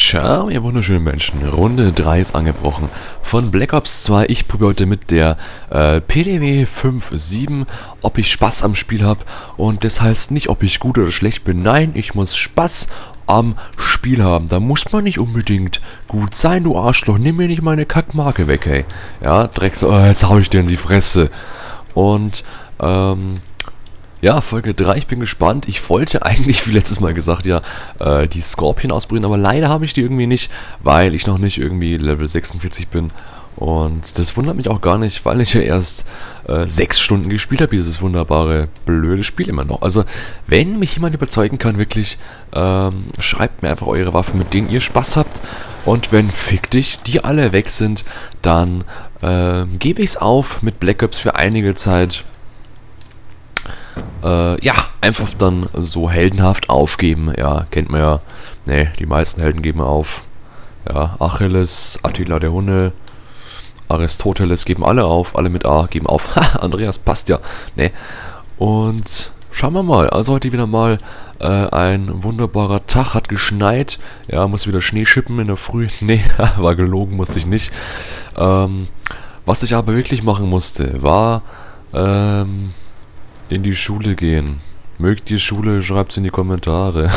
Ciao, ihr wunderschönen Menschen. Runde 3 ist angebrochen. Von Black Ops 2. Ich probiere heute mit der PDW 5.7, ob ich Spaß am Spiel habe. Und das heißt nicht, ob ich gut oder schlecht bin. Nein, ich muss Spaß am Spiel haben. Da muss man nicht unbedingt gut sein, du Arschloch. Nimm mir nicht meine Kackmarke weg, ey. Ja, Drecks... Oh, jetzt hau ich dir in die Fresse. Und, ja, Folge 3, ich bin gespannt. Ich wollte eigentlich, wie letztes Mal gesagt, ja, die Scorpion ausprobieren, aber leider habe ich die irgendwie nicht, weil ich noch nicht irgendwie Level 46 bin. Und das wundert mich auch gar nicht, weil ich ja erst 6 Stunden gespielt habe, dieses wunderbare, blöde Spiel immer noch. Also, wenn mich jemand überzeugen kann, wirklich, schreibt mir einfach eure Waffen, mit denen ihr Spaß habt. Und wenn, fick dich, die alle weg sind, dann gebe ich es auf mit Black Ops für einige Zeit. Ja, einfach dann so heldenhaft aufgeben. Ja, kennt man ja. Ne, die meisten Helden geben auf. Ja, Achilles, Attila der Hunde, Aristoteles geben alle auf. Alle mit A geben auf. Ha, Andreas passt ja. Ne. Und schauen wir mal. Also heute wieder mal ein wunderbarer Tag. Hat geschneit. Ja, muss wieder Schnee schippen in der Früh. Ne, war gelogen, musste ich nicht. Was ich aber wirklich machen musste, war in die Schule gehen. Mögt ihr Schule? Schreibt's in die Kommentare.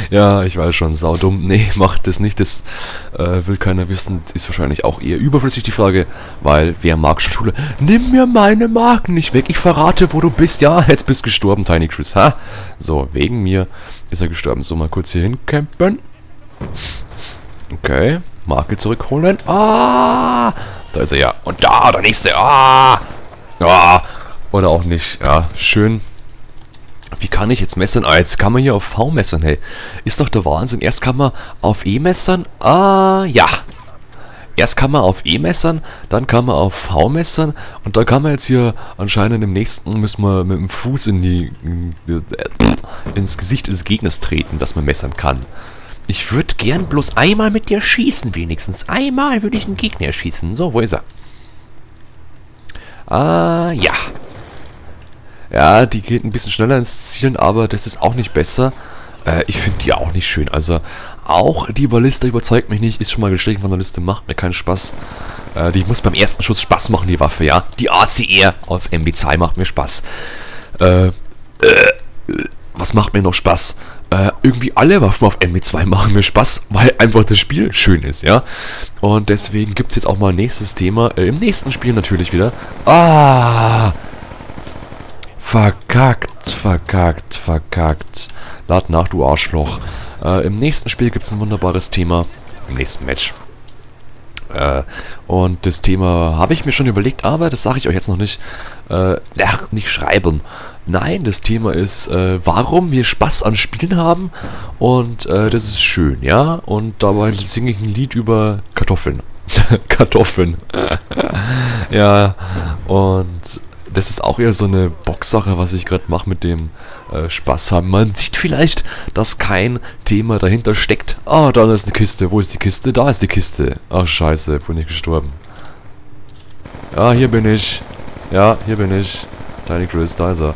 Ja, ich weiß schon, saudumm. Nee, macht das nicht. Das will keiner wissen. Ist wahrscheinlich auch eher überflüssig die Frage, weil wer mag schon Schule? Nimm mir meine Marken nicht weg. Ich verrate, wo du bist. Ja, jetzt bist gestorben, Tiny Chris. Ha? So, wegen mir ist er gestorben. So, mal kurz hier hincampen. Okay, Marke zurückholen. Ah! Da ist er ja. Und da, der nächste. Ah! Ja, oder auch nicht. Ja, schön. Wie kann ich jetzt messern? Ah, jetzt kann man hier auf V messern, hey. Ist doch der Wahnsinn. Erst kann man auf E messern. Ah, ja. Erst kann man auf E messern, dann kann man auf V messern. Und dann kann man jetzt hier anscheinend im nächsten, müssen wir mit dem Fuß ins Gesicht des Gegners treten, dass man messern kann. Ich würde gern bloß einmal mit dir schießen, wenigstens. Einmal würde ich einen Gegner schießen. So, wo ist er? Ah, ja. Ja, die geht ein bisschen schneller ins Zielen, aber das ist auch nicht besser. Ich finde die auch nicht schön. Also, auch die Ballista überzeugt mich nicht. Ist schon mal gestrichen von der Liste, macht mir keinen Spaß. Die muss beim ersten Schuss Spaß machen, die Waffe, ja. Die ACR aus MB2 macht mir Spaß. Was macht mir noch Spaß? Irgendwie alle Waffen auf MB2 machen mir Spaß, weil einfach das Spiel schön ist, ja. Und deswegen gibt es jetzt auch mal ein nächstes Thema. Im nächsten Spiel natürlich wieder. Ah! Verkackt, verkackt, verkackt. Lad nach, du Arschloch. Im nächsten Spiel gibt es ein wunderbares Thema. Im nächsten Match. Und das Thema habe ich mir schon überlegt, aber das sage ich euch jetzt noch nicht. Nicht schreiben. Nein, das Thema ist, warum wir Spaß an Spielen haben. Und das ist schön, ja. Und dabei singe ich ein Lied über Kartoffeln. Kartoffeln. Ja, und das ist auch eher so eine Bocksache, was ich gerade mache mit dem Spaß haben. Man sieht vielleicht, dass kein Thema dahinter steckt. Ah, da ist eine Kiste. Wo ist die Kiste? Da ist die Kiste. Ach, scheiße, bin ich gestorben. Ja, hier bin ich. Ja, hier bin ich. Tiny Chris, da ist er.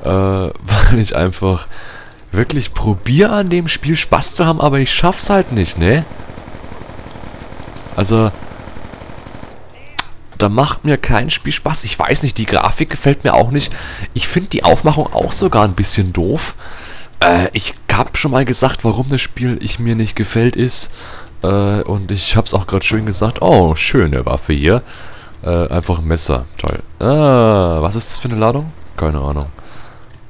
Weil ich einfach wirklich probiere, an dem Spiel Spaß zu haben, aber ich schaff's halt nicht, ne? Also, da macht mir kein Spiel Spaß. Ich weiß nicht, die Grafik gefällt mir auch nicht. Ich finde die Aufmachung auch sogar ein bisschen doof. Ich habe schon mal gesagt, warum das Spiel mir nicht gefällt ist. Und ich habe es auch gerade schön gesagt. Oh, schöne Waffe hier. Einfach ein Messer. Toll. Was ist das für eine Ladung? Keine Ahnung.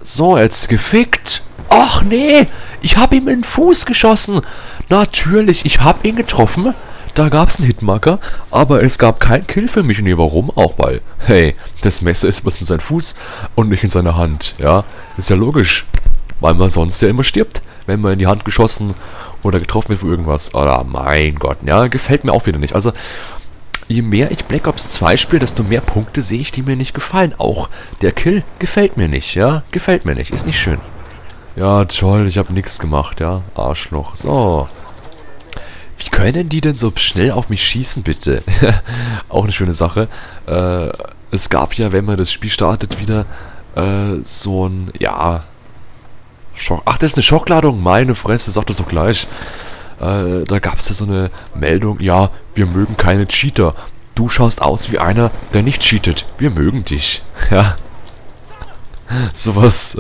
So, jetzt gefickt. Ach nee, ich habe ihm in den Fuß geschossen. Natürlich, ich habe ihn getroffen. Da gab es einen Hitmarker, aber es gab keinen Kill für mich. Nee, warum? Auch weil, hey, das Messer ist was in seinem Fuß und nicht in seiner Hand. Ja, ist ja logisch, weil man sonst ja immer stirbt, wenn man in die Hand geschossen oder getroffen wird für irgendwas. Oder mein Gott, ja, gefällt mir auch wieder nicht. Also, je mehr ich Black Ops 2 spiele, desto mehr Punkte sehe ich, die mir nicht gefallen. Auch der Kill gefällt mir nicht, ja, gefällt mir nicht, ist nicht schön. Ja, toll, ich habe nichts gemacht, ja, Arschloch. So. Wie können die denn so schnell auf mich schießen, bitte? Auch eine schöne Sache. Es gab ja, wenn man das Spiel startet, wieder so ein, ja, Ach, das ist eine Schockladung. Meine Fresse, sag das doch gleich. Da gab es ja so eine Meldung. Ja, wir mögen keine Cheater. Du schaust aus wie einer, der nicht cheatet. Wir mögen dich. Ja. Sowas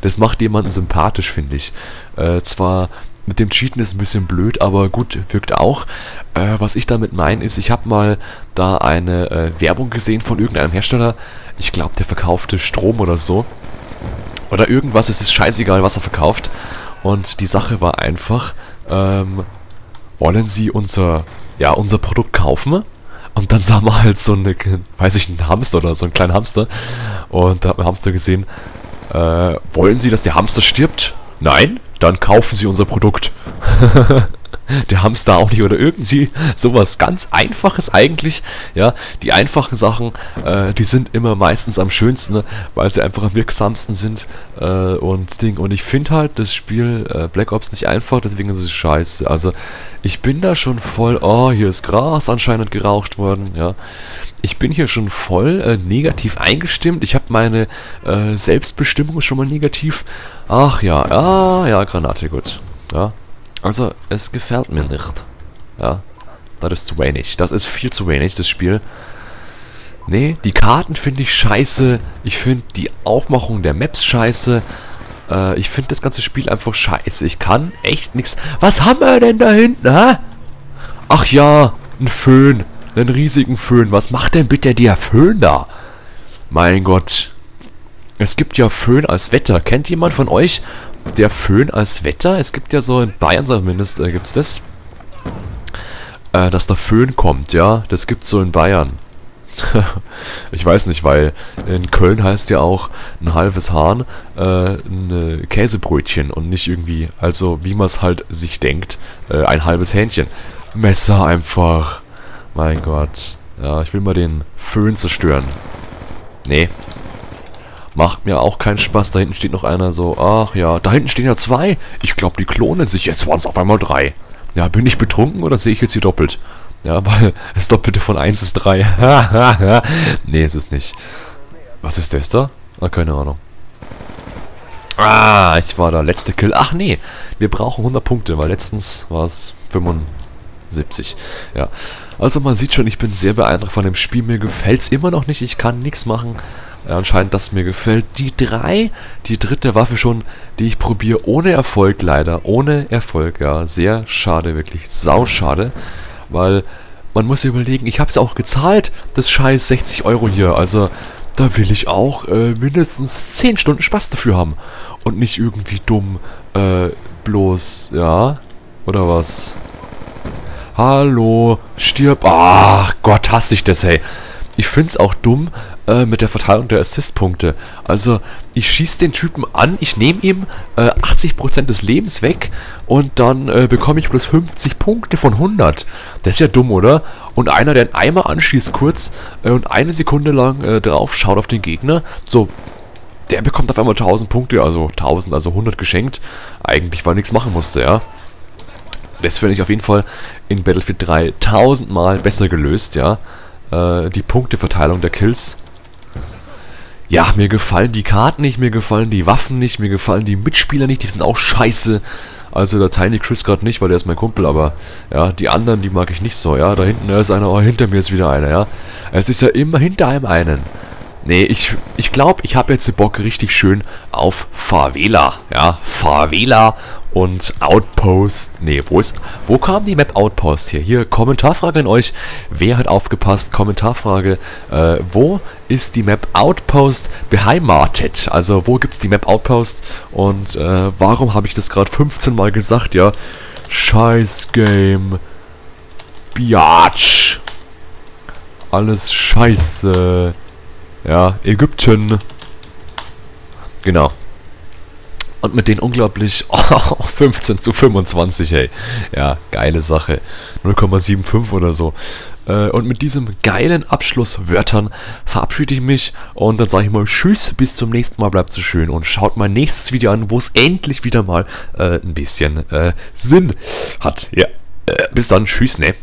das macht jemanden sympathisch, finde ich. Zwar mit dem Cheaten ist ein bisschen blöd, aber gut, wirkt auch. Was ich damit meine ist, ich habe mal da eine Werbung gesehen von irgendeinem Hersteller. Ich glaube, der verkaufte Strom oder so. Oder irgendwas, es ist scheißegal, was er verkauft. Und die Sache war einfach, wollen Sie unser Produkt kaufen? Und dann sah man halt so eine, weiß ich, einen Hamster oder so einen kleinen Hamster. Und da hat man Hamster gesehen. Wollen Sie, dass der Hamster stirbt? Nein? Dann kaufen Sie unser Produkt. Der Hamster auch nicht oder irgendwie sowas ganz Einfaches eigentlich. Ja, die einfachen Sachen, die sind immer meistens am schönsten, ne, weil sie einfach am wirksamsten sind und Ding. Und ich finde halt das Spiel Black Ops nicht einfach, deswegen ist es scheiße. Also ich bin da schon voll, oh, hier ist Gras anscheinend geraucht worden, ja. Ich bin hier schon voll negativ eingestimmt. Ich habe meine Selbstbestimmung schon mal negativ. Ach ja, ja, Granate, gut. Ja. Also, es gefällt mir nicht. Ja, das ist zu wenig. Das ist viel zu wenig, das Spiel. Nee, die Karten finde ich scheiße. Ich finde die Aufmachung der Maps scheiße. Ich finde das ganze Spiel einfach scheiße. Ich kann echt nichts... Was haben wir denn da hinten, hä? Ach ja, ein Föhn. Einen riesigen Föhn. Was macht denn bitte der Föhn da? Mein Gott. Es gibt ja Föhn als Wetter. Kennt jemand von euch der Föhn als Wetter? Es gibt ja so in Bayern zumindest, gibt's das. Dass der Föhn kommt, ja. Das gibt's so in Bayern. Ich weiß nicht, weil in Köln heißt ja auch ein halbes Hahn ein Käsebrötchen und nicht irgendwie, also wie man es halt sich denkt, ein halbes Hähnchen. Messer einfach. Mein Gott. Ja, ich will mal den Föhn zerstören. Nee. Macht mir auch keinen Spaß. Da hinten steht noch einer so, ach ja, da hinten stehen ja zwei. Ich glaube, die klonen sich. Jetzt waren es auf einmal 3. Ja, bin ich betrunken oder sehe ich jetzt hier doppelt? Ja, weil das Doppelte von 1 ist 3. Nee, es ist nicht. Was ist das da? Ah, keine Ahnung. Ah, ich war da. Letzte Kill. Ach nee, wir brauchen 100 Punkte, weil letztens war es 75. Ja, also man sieht schon, ich bin sehr beeindruckt von dem Spiel. Mir gefällt es immer noch nicht. Ich kann nichts machen. Anscheinend, dass mir gefällt. Die dritte Waffe schon, die ich probiere, ohne Erfolg leider. Ohne Erfolg, ja. Sehr schade, wirklich. Sauschade. Weil man muss ja überlegen, ich habe es auch gezahlt, das scheiß 60 € hier. Also da will ich auch mindestens 10 Stunden Spaß dafür haben. Und nicht irgendwie dumm, bloß, ja. Oder was? Hallo, stirb. Ach Gott, hasse ich das, hey. Ich find's auch dumm mit der Verteilung der Assist-Punkte. Also, ich schieße den Typen an, ich nehme ihm 80% des Lebens weg und dann bekomme ich bloß 50 Punkte von 100. Das ist ja dumm, oder? Und einer, der einen Eimer anschießt kurz und eine Sekunde lang drauf schaut auf den Gegner, so, der bekommt auf einmal 1000 Punkte, also 1000, also 100 geschenkt. Eigentlich, weil er nichts machen musste, ja. Das finde ich auf jeden Fall in Battlefield 3 1000-mal besser gelöst, ja. Die Punkteverteilung der Kills. Ja, mir gefallen die Karten nicht, mir gefallen die Waffen nicht, mir gefallen die Mitspieler nicht, die sind auch scheiße. Also der Tiny Chris gerade nicht, weil der ist mein Kumpel, aber ja, die anderen, die mag ich nicht so, ja. Da hinten ist einer, oh, hinter mir ist wieder einer, ja. Es ist ja immer hinter einem einen. Nee, ich glaube, ich habe jetzt Bock richtig schön auf Favela, ja. Favela und Outpost. Nee, wo kam die Map Outpost hier? Hier, Kommentarfrage an euch. Wer hat aufgepasst? Kommentarfrage. Wo ist die Map Outpost beheimatet? Also, wo gibt's die Map Outpost? Und warum habe ich das gerade 15 Mal gesagt, ja? Scheiß Game. Biatch. Alles scheiße. Ja, Ägypten. Genau. Und mit denen unglaublich 15:25, hey. Ja, geile Sache. 0,75 oder so. Und mit diesem geilen Abschlusswörtern verabschiede ich mich. Und dann sage ich mal Tschüss, bis zum nächsten Mal. Bleibt so schön. Und schaut mein nächstes Video an, wo es endlich wieder mal ein bisschen Sinn hat. Ja, bis dann. Tschüss, ne?